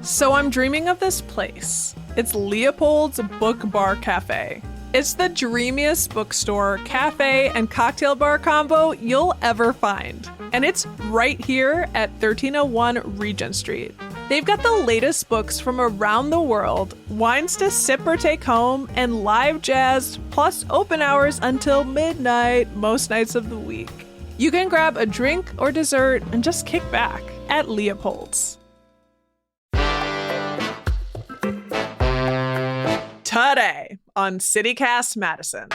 So I'm dreaming of this place. It's Leopold's Book Bar Cafe. It's the dreamiest bookstore, cafe, and cocktail bar combo you'll ever find. And it's right here at 1301 Regent Street. They've got the latest books from around the world, wines to sip or take home, and live jazz, plus open hours until midnight most nights of the week. You can grab a drink or dessert and just kick back at Leopold's. Today on CityCast Madison.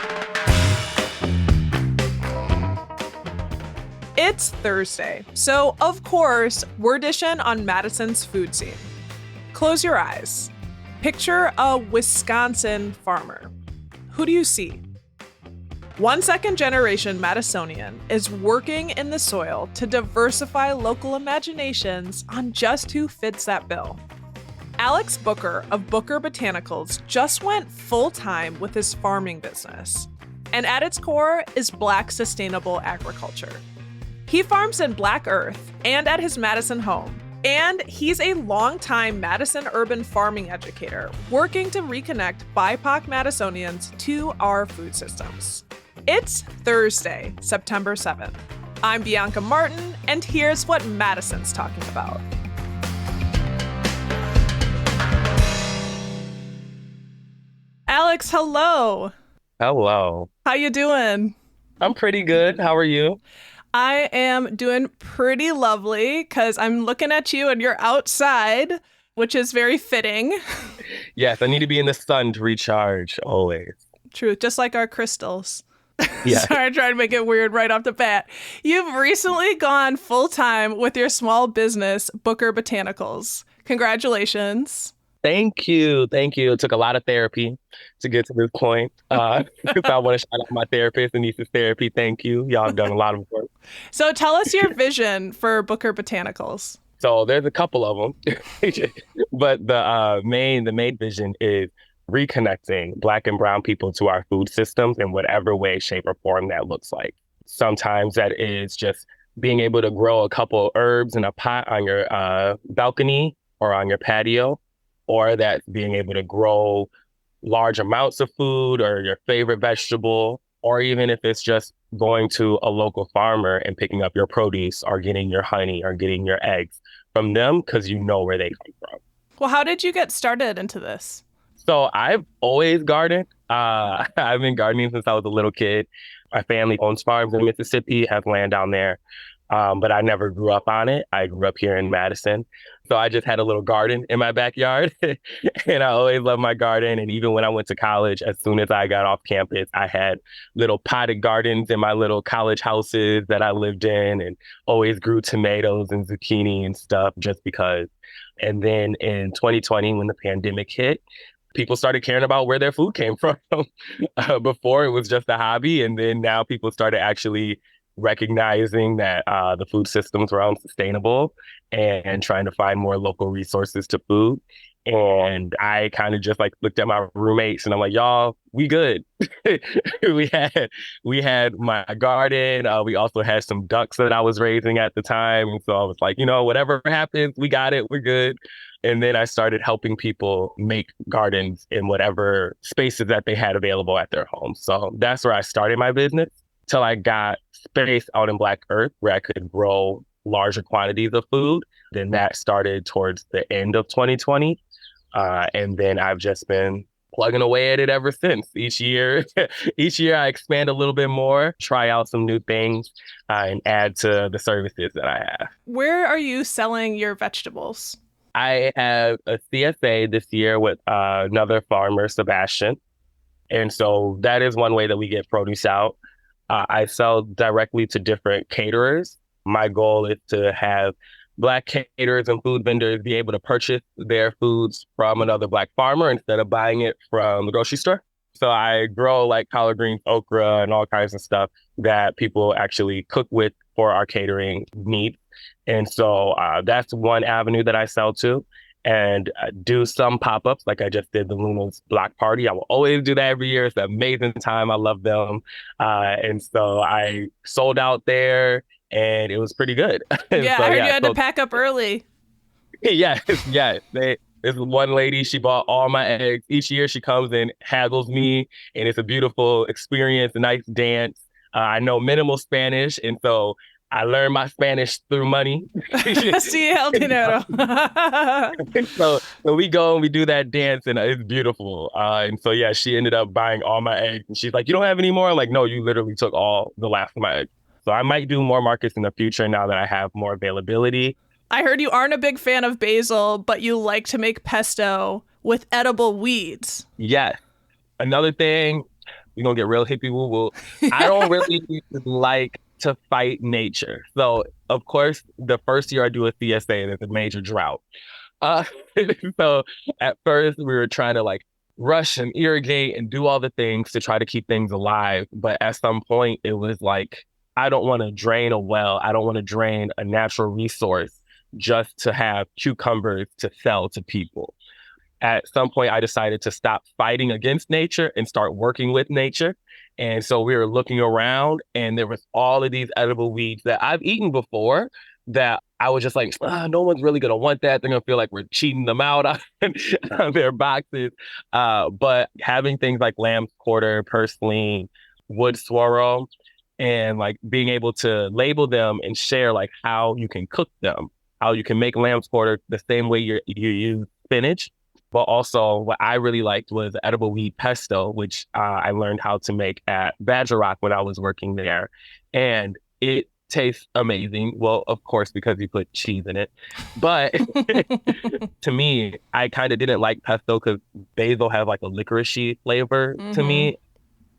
It's Thursday, so of course, we're dishing on Madison's food scene. Close your eyes. Picture a Wisconsin farmer. Who do you see? One second-generation Madisonian is working in the soil to diversify local imaginations on just who fits that bill. Alex Booker of Booker Botanicals just went full-time with his farming business. And at its core is Black sustainable agriculture. He farms in Black Earth and at his Madison home. And he's a longtime Madison urban farming educator working to reconnect BIPOC Madisonians to our food systems. It's Thursday, September 7th. I'm Bianca Martin, and here's what Madison's talking about. Alex, hello. Hello. How you doing? I'm pretty good. How are you? I am doing pretty lovely because I'm looking at you and you're outside, which is very fitting. Yes, I need to be in the sun to recharge always. True, just like our crystals. Yeah. Sorry, I tried to make it weird right off the bat. You've recently gone full-time with your small business, Booker Botanicals. Congratulations. Thank you. Thank you. It took a lot of therapy to get to this point. I want to shout out my therapist and nieces therapy. Thank you. Y'all have done a lot of work. So tell us your vision for Booker Botanicals. So there's a couple of them, but the main vision is reconnecting Black and brown people to our food systems in whatever way, shape, or form that looks like. Sometimes that is just being able to grow a couple herbs in a pot on your balcony or on your patio, or that being able to grow large amounts of food or your favorite vegetable, or even if it's just going to a local farmer and picking up your produce or getting your honey or getting your eggs from them because you know where they come from. Well, how did you get started into this? So I've always gardened. I've been gardening since I was a little kid. My family owns farms in Mississippi, has land down there. But I never grew up on it. I grew up here in Madison. So I just had a little garden in my backyard and I always loved my garden. And even when I went to college, as soon as I got off campus, I had little potted gardens in my little college houses that I lived in and always grew tomatoes and zucchini and stuff just because. And then in 2020, when the pandemic hit, people started caring about where their food came from. Before it was just a hobby. And then now people started actually recognizing that the food systems were unsustainable and trying to find more local resources to food. And I kind of just looked at my roommates and I'm like, y'all, we good. we had my garden. We also had some ducks that I was raising at the time. And so I was like, whatever happens, we got it. We're good. And then I started helping people make gardens in whatever spaces that they had available at their home. So that's where I started my business till I got space out in Black Earth where I could grow larger quantities of food. Then that started towards the end of 2020. And then I've just been plugging away at it ever since. Each year I expand a little bit more, try out some new things, and add to the services that I have. Where are you selling your vegetables? I have a CSA this year with another farmer, Sebastian. And so that is one way that we get produce out. I sell directly to different caterers. My goal is to have Black caterers and food vendors be able to purchase their foods from another Black farmer instead of buying it from the grocery store. So I grow collard greens, okra, and all kinds of stuff that people actually cook with for our catering needs. And so that's one avenue that I sell to. And do some pop-ups like I just did the Luna's Block Party. I will always do that every year. It's an amazing time. I love them. And so I sold out there and it was pretty good. Yeah, I heard you had to pack up early. Yes, yes. This one lady, she bought all my eggs. Each year she comes and haggles me, and it's a beautiful experience, a nice dance. I know minimal Spanish, and so I learned my Spanish through money. Sí, el dinero. So we go and we do that dance, and it's beautiful. And so yeah, she ended up buying all my eggs, and she's like, "You don't have any more?" I'm like, "No, you literally took all the last of my eggs." So I might do more markets in the future now that I have more availability. I heard you aren't a big fan of basil, but you like to make pesto with edible weeds. Yes. Another thing, we're gonna get real hippie woo woo. I don't really like to fight nature. So of course, the first year I do a CSA, there's a major drought. Uh, so at first we were trying to like rush and irrigate and do all the things to try to keep things alive. But at some point it was like, I don't want to drain a well. I don't want to drain a natural resource just to have cucumbers to sell to people. At some point, I decided to stop fighting against nature and start working with nature. And so we were looking around, and there was all of these edible weeds that I've eaten before that I was just like, no one's really going to want that. They're going to feel like we're cheating them out on their boxes. But having things like lamb's quarter, purslane, wood swirl, and like being able to label them and share like how you can cook them, how you can make lamb's quarter the same way you use spinach. But also, what I really liked was edible weed pesto, which I learned how to make at Badger Rock when I was working there. And it tastes amazing. Well, of course, because you put cheese in it. But to me, I kind of didn't like pesto because basil has like a licoricey flavor to Mm-hmm. me.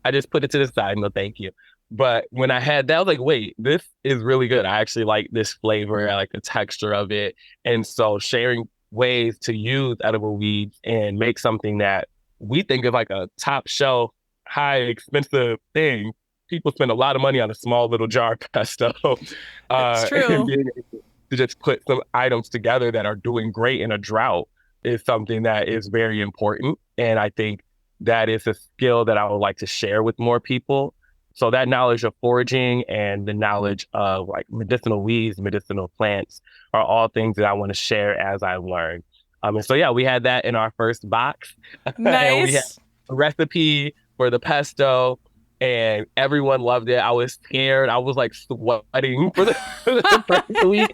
I just put it to the side. No, thank you. But when I had that, I was like, wait, this is really good. I actually like this flavor. I like the texture of it. And so sharing ways to use edible weeds and make something that we think of like a top shelf, high expensive thing. People spend a lot of money on a small little jar of pesto. It's And true. being able to just put some items together that are doing great in a drought is something that is very important. And I think that is a skill that I would like to share with more people. So that knowledge of foraging and the knowledge of like medicinal weeds, medicinal plants are all things that I want to share as I learn. And so yeah, we had that in our first box, and we had Nice. a recipe for the pesto, and everyone loved it. I was scared. I was like sweating for the first week.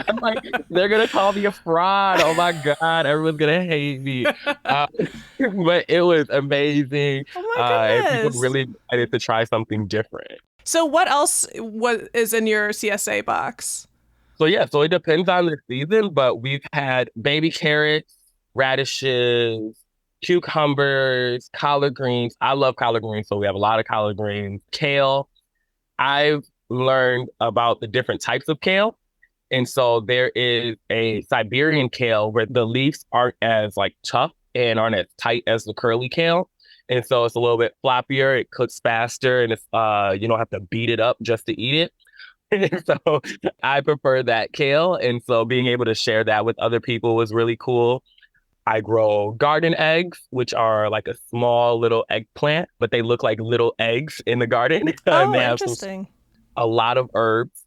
I'm like, they're gonna call me a fraud. Oh my God, everyone's gonna hate me. Uh, but it was amazing. Oh my And people goodness. really excited to try something different. So what else is in your CSA box? So yeah, so it depends on the season, but we've had baby carrots, radishes, cucumbers, collard greens. I love collard greens, so we have a lot of collard greens, kale. I've learned about the different types of kale. And so there is a Siberian kale where the leaves aren't as like tough and aren't as tight as the curly kale. And so it's a little bit floppier, it cooks faster, and it's you don't have to beat it up just to eat it. So I prefer that kale. And so being able to share that with other people was really cool. I grow garden eggs, which are like a small little eggplant, but they look like little eggs in the garden. And Oh, they have interesting. a lot of herbs.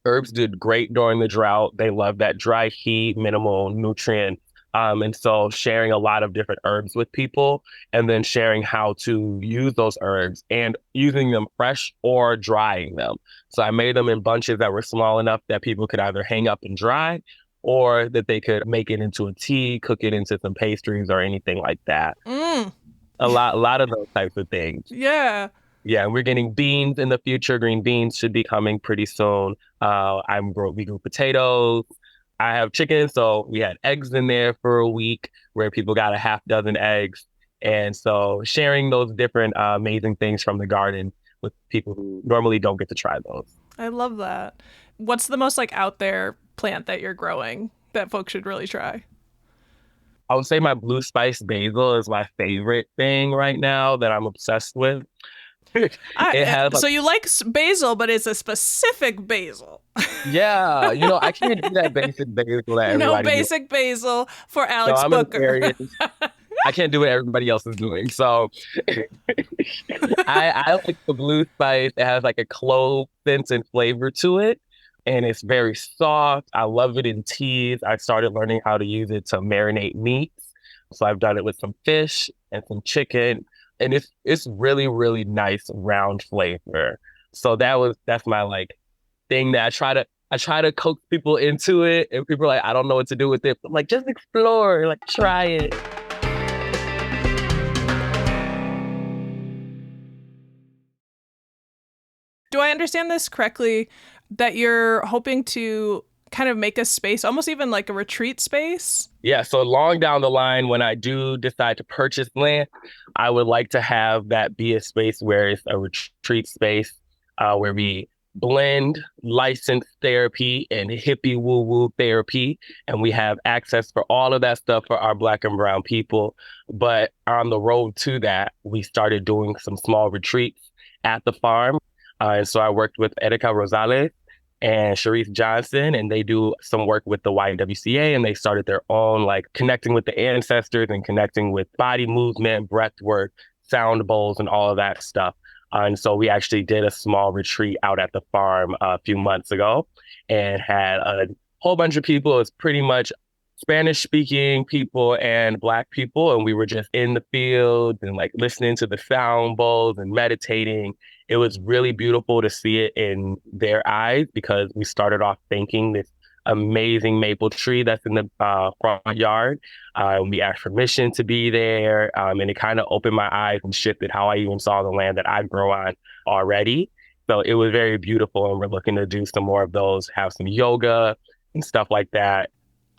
Herbs did great during the drought. They love that dry heat, minimal nutrient. And so sharing a lot of different herbs with people and then sharing how to use those herbs and using them fresh or drying them. So I made them in bunches that were small enough that people could either hang up and dry or that they could make it into a tea, cook it into some pastries or anything like that. Mm, A lot of those types of things. yeah. Yeah, and we're getting beans in the future. Green beans should be coming pretty soon. We grew potatoes. I have chicken, so we had eggs in there for a week where people got a half dozen eggs. And so sharing those different amazing things from the garden with people who normally don't get to try those. I love that. What's the most like out there plant that you're growing that folks should really try? I would say my blue spice basil is my favorite thing right now that I'm obsessed with. It has like, So you like basil, but it's a specific basil. yeah, I can't do that basic basil that No everybody do. basic basil for So Alex I'm an Booker. Aquarius. I can't do what everybody else is doing. So I like the blue spice. It has like a clove scent and flavor to it. and it's very soft. I love it in teas. I started learning how to use it to marinate meats. So I've done it with some fish and some chicken, and it's really, really nice round flavor. So that's my like thing that I try to coax people into it, and people are like, I don't know what to do with it. I'm like, just explore, like try it. Do I understand this correctly that you're hoping to kind of make a space, almost even like a retreat space? Yeah, so long down the line, when I do decide to purchase land, I would like to have that be a space where it's a retreat space, where we blend licensed therapy and hippie woo woo therapy, and we have access for all of that stuff for our Black and Brown people. But on the road to that, we started doing some small retreats at the farm. And so I worked with Erica Rosales and Sharice Johnson, and they do some work with the YWCA, and they started their own, like connecting with the ancestors and connecting with body movement, breath work, sound bowls, and all of that stuff. And so we actually did a small retreat out at the farm a few months ago and had a whole bunch of people. It was pretty much Spanish speaking people and Black people. And we were just in the field and like listening to the sound bowls and meditating. It was really beautiful to see it in their eyes because we started off thanking this amazing maple tree that's in the front yard. We asked permission to be there. And it kind of opened my eyes and shifted how I even saw the land that I grow on already. So it was very beautiful. And we're looking to do some more of those, have some yoga and stuff like that.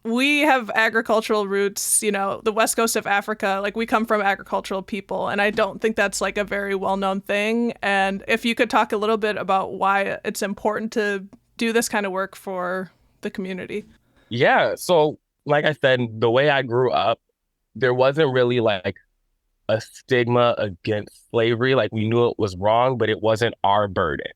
We have agricultural roots, the west coast of Africa, like we come from agricultural people, and I don't think that's like a very well-known thing. And if you could talk a little bit about why it's important to do this kind of work for the community. Yeah. So like I said, the way I grew up, there wasn't really like a stigma against slavery. Like we knew it was wrong, but it wasn't our burden.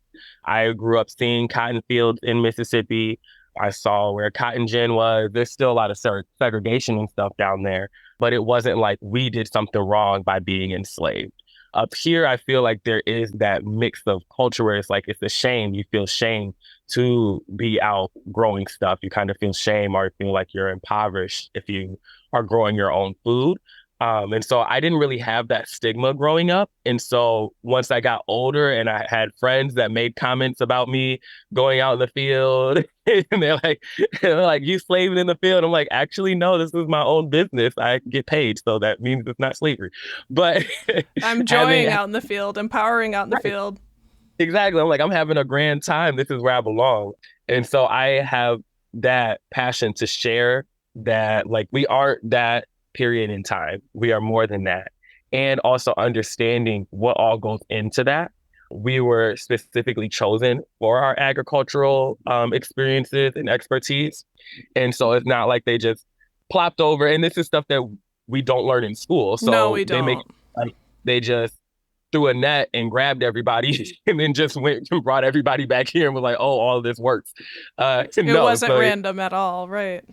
I grew up seeing cotton fields in Mississippi. I saw where cotton gin was. There's still a lot of segregation and stuff down there, but it wasn't like we did something wrong by being enslaved. Up here, I feel like there is that mix of culture where it's like, it's a shame. You feel shame to be out growing stuff. You kind of feel shame or feel like you're impoverished if you are growing your own food. And so I didn't really have that stigma growing up. And so once I got older and I had friends that made comments about me going out in the field and they're like, you slaving in the field. I'm like, actually, no, this is my own business. I get paid. So that means it's not slavery. But I'm enjoying out in the field, empowering out in the field. Exactly. I'm like, I'm having a grand time. This is where I belong. And so I have that passion to share that, like, we aren't that period in time. We are more than that. And also understanding what all goes into that. We were specifically chosen for our agricultural experiences and expertise. And so it's not like they just plopped over. And this is stuff that we don't learn in school. So no, we don't. They just threw a net and grabbed everybody and then just went and brought everybody back here and was like, oh, all of this works. It wasn't random at all, right?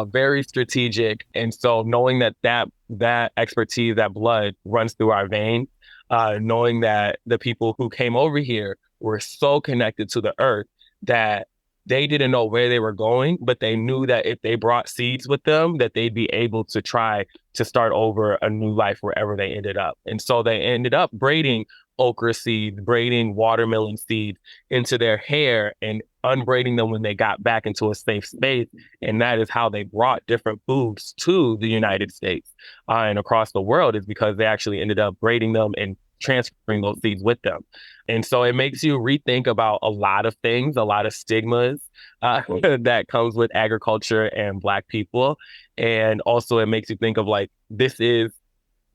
Very strategic. And so knowing that expertise, that blood runs through our veins, knowing that the people who came over here were so connected to the earth that they didn't know where they were going, but they knew that if they brought seeds with them, that they'd be able to try to start over a new life wherever they ended up. And so they ended up braiding okra seeds, braiding watermelon seeds into their hair and unbraiding them when they got back into a safe space. And that is how they brought different foods to the United States and across the world, is because they actually ended up braiding them and transferring those seeds with them. And so it makes you rethink about a lot of things, a lot of stigmas that comes with agriculture and Black people. And also it makes you think of like, this is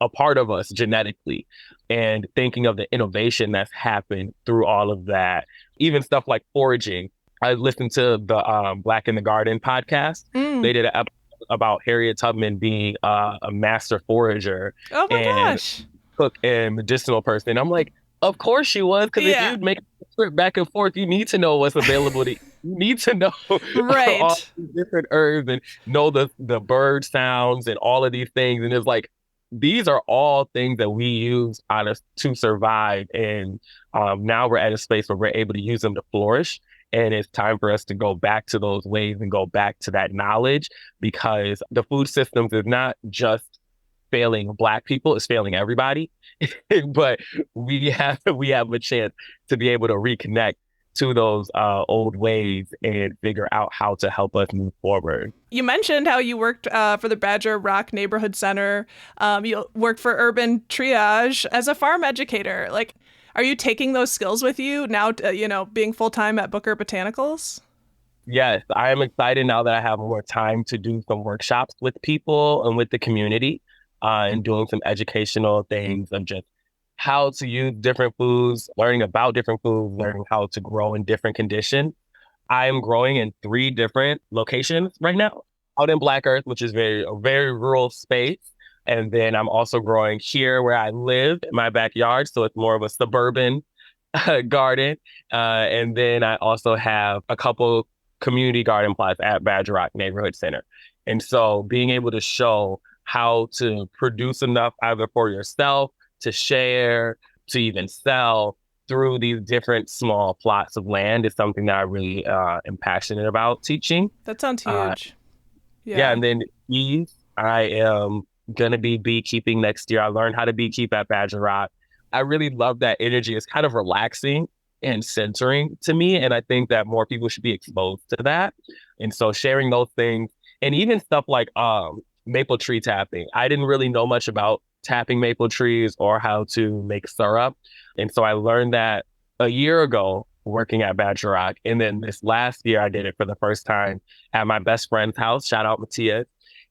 a part of us genetically, and thinking of the innovation that's happened through all of that, even stuff like foraging. I listened to the Black in the Garden podcast. They did an episode about Harriet Tubman being a master forager. Oh my gosh. Cook and medicinal person. I'm like, of course she was, because if you'd make a trip back and forth, you need to know what's available to you need to know right. all these different herbs and know the bird sounds and all of these things. And it's like, these are all things that we use to survive. And now we're at a space where we're able to use them to flourish. And it's time for us to go back to those ways and go back to that knowledge, because the food systems is not just failing Black people, it's failing everybody. But we have a chance to be able to reconnect to those old ways and figure out how to help us move forward. You mentioned how you worked for the Badger Rock Neighborhood Center. You worked for Urban Triage as a farm educator. Like, are you taking those skills with you now, being full-time at Booker Botanicals? Yes, I am excited now that I have more time to do some workshops with people and with the community, and doing some educational things of just how to use different foods, learning about different foods, learning how to grow in different conditions. I am growing in 3 different locations right now, out in Black Earth, which is a very rural space. And then I'm also growing here where I live in my backyard. So it's more of a suburban garden. And then I also have a couple community garden plots at Badger Rock Neighborhood Center. And so being able to show how to produce enough either for yourself, to share, to even sell through these different small plots of land is something that I really am passionate about teaching. That sounds huge. Yeah, and then bees, I am going to be beekeeping next year. I learned how to beekeep at Badger Rock. I really love that energy. It's kind of relaxing and centering to me. And I think that more people should be exposed to that. And so sharing those things, and even stuff like maple tree tapping. I didn't really know much about tapping maple trees or how to make syrup. And so I learned that a year ago working at Badger Rock. And then this last year, I did it for the first time at my best friend's house. Shout out Matthias.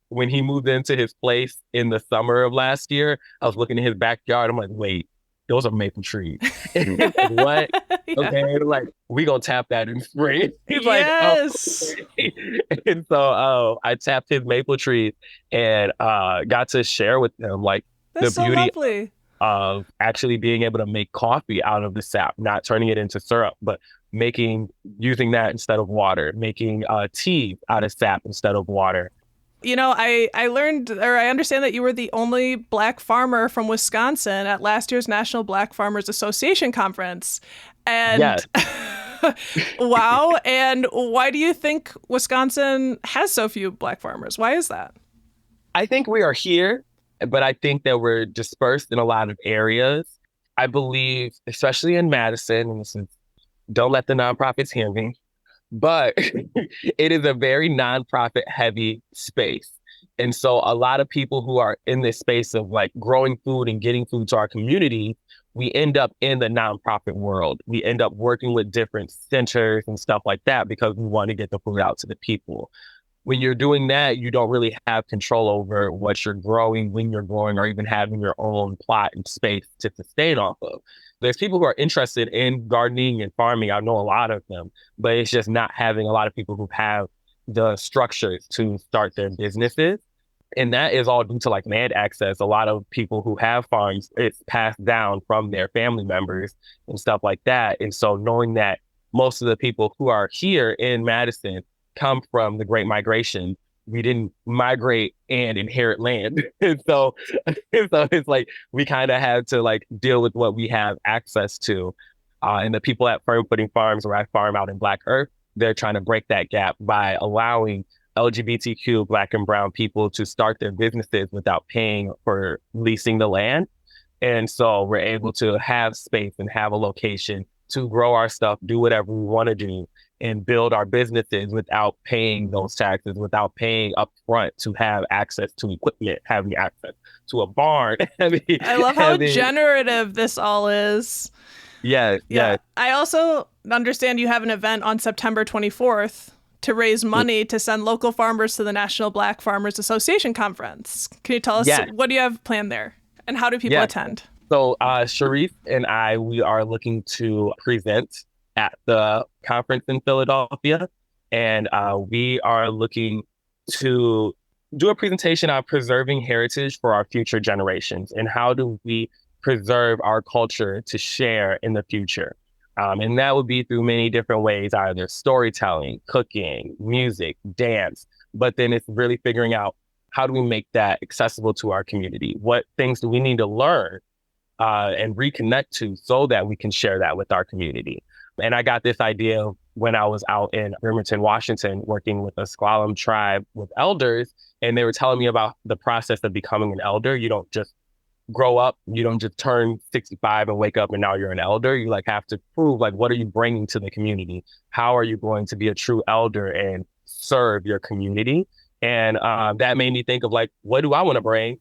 When he moved into his place in the summer of last year, I was looking at his backyard. I'm like, wait, those are maple trees. What? Yeah. Okay, like, we gonna tap that in spring. He's yes. Like, oh, okay. And so I tapped his maple trees and got to share with them like That's the beauty lovely of actually being able to make coffee out of the sap, not turning it into syrup, but using that instead of water, making tea out of sap instead of water. I learned, or I understand that you were the only Black farmer from Wisconsin at last year's National Black Farmers Association conference. And yes. Wow. And why do you think Wisconsin has so few Black farmers? Why is that? I think we are here, but I think that we're dispersed in a lot of areas. I believe, especially in Madison, and this is, don't let the nonprofits hear me, but it is a very nonprofit heavy space. And so a lot of people who are in this space of like growing food and getting food to our community, we end up in the nonprofit world. We end up working with different centers and stuff like that because we want to get the food out to the people. When you're doing that, you don't really have control over what you're growing, when you're growing, or even having your own plot and space to sustain off of. There's people who are interested in gardening and farming. I know a lot of them, but it's just not having a lot of people who have the structures to start their businesses. And that is all due to like land access. A lot of people who have farms, it's passed down from their family members and stuff like that. And so knowing that most of the people who are here in Madison come from the Great Migration, we didn't migrate and inherit land. And so it's like we kind of had to like deal with what we have access to. And the people at Firm Footing Farms, where I farm out in Black Earth, they're trying to break that gap by allowing LGBTQ Black and Brown people to start their businesses without paying for leasing the land. And so we're able to have space and have a location to grow our stuff, do whatever we want to do, and build our businesses without paying those taxes, without paying upfront to have access to equipment, having access to a barn. I love how generative this all is. Yes. I also understand you have an event on September 24th to raise money to send local farmers to the National Black Farmers Association Conference. Can you tell us what do you have planned there and how do people attend? So Sharif and I, we are looking to present at the conference in Philadelphia. And we are looking to do a presentation on preserving heritage for our future generations and how do we preserve our culture to share in the future. And that would be through many different ways, either storytelling, cooking, music, dance, but then it's really figuring out how do we make that accessible to our community? What things do we need to learn and reconnect to so that we can share that with our community? And I got this idea of when I was out in Bremerton, Washington, working with a Squalum tribe with elders, and they were telling me about the process of becoming an elder. You don't just grow up, you don't just turn 65 and wake up and now you're an elder. You like have to prove like, what are you bringing to the community? How are you going to be a true elder and serve your community? And that made me think of like, what do I want to bring?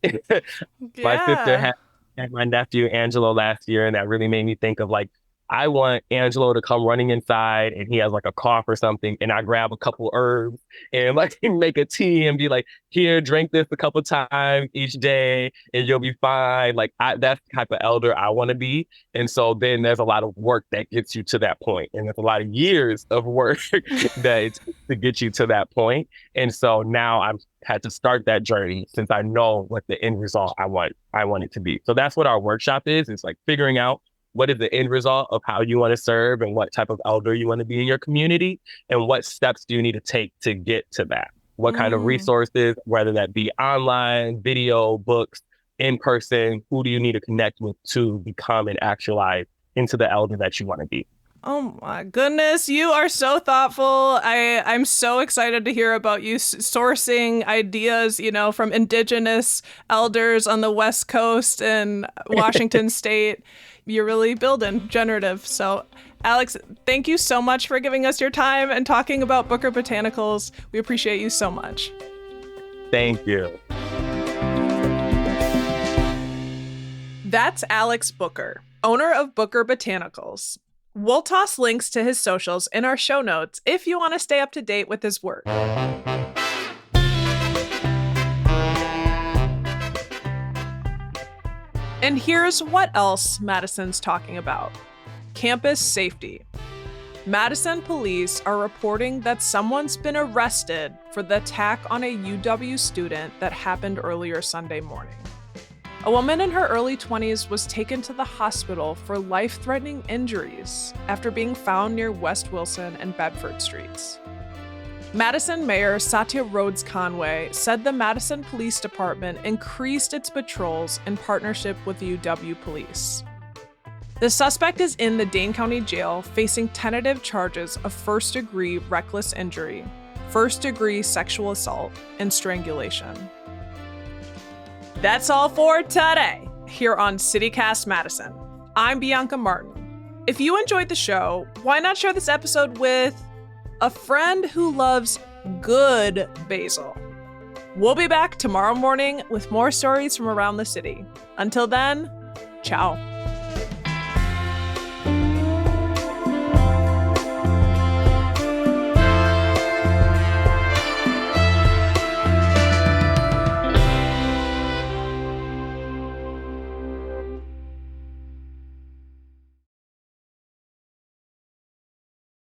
My sister had my nephew Angelo last year, and that really made me think of like, I want Angelo to come running inside and he has like a cough or something, and I grab a couple herbs and like make a tea and be like, here, drink this a couple times each day and you'll be fine. Like that's the type of elder I want to be. And so then there's a lot of work that gets you to that point. And there's a lot of years of work that to get you to that point. And so now I've had to start that journey since I know what the end result I want it to be. So that's what our workshop is. It's like figuring out what is the end result of how you want to serve and what type of elder you want to be in your community, and what steps do you need to take to get to that? What kind of resources, whether that be online, video, books, in person, who do you need to connect with to become and actualize into the elder that you want to be? Oh my goodness, you are so thoughtful. I'm so excited to hear about you sourcing ideas, from indigenous elders on the West Coast and Washington State. You're really building generative. So, Alex, thank you so much for giving us your time and talking about Booker Botanicals. We appreciate you so much. Thank you. That's Alex Booker, owner of Booker Botanicals. We'll toss links to his socials in our show notes if you want to stay up to date with his work. And here's what else Madison's talking about: campus safety. Madison police are reporting that someone's been arrested for the attack on a UW student that happened earlier Sunday morning. A woman in her early 20s was taken to the hospital for life-threatening injuries after being found near West Wilson and Bedford Streets. Madison Mayor Satya Rhodes Conway said the Madison Police Department increased its patrols in partnership with the UW Police. The suspect is in the Dane County Jail facing tentative charges of first-degree reckless injury, first-degree sexual assault, and strangulation. That's all for today here on CityCast Madison. I'm Bianca Martin. If you enjoyed the show, why not share this episode with a friend who loves good basil? We'll be back tomorrow morning with more stories from around the city. Until then, ciao.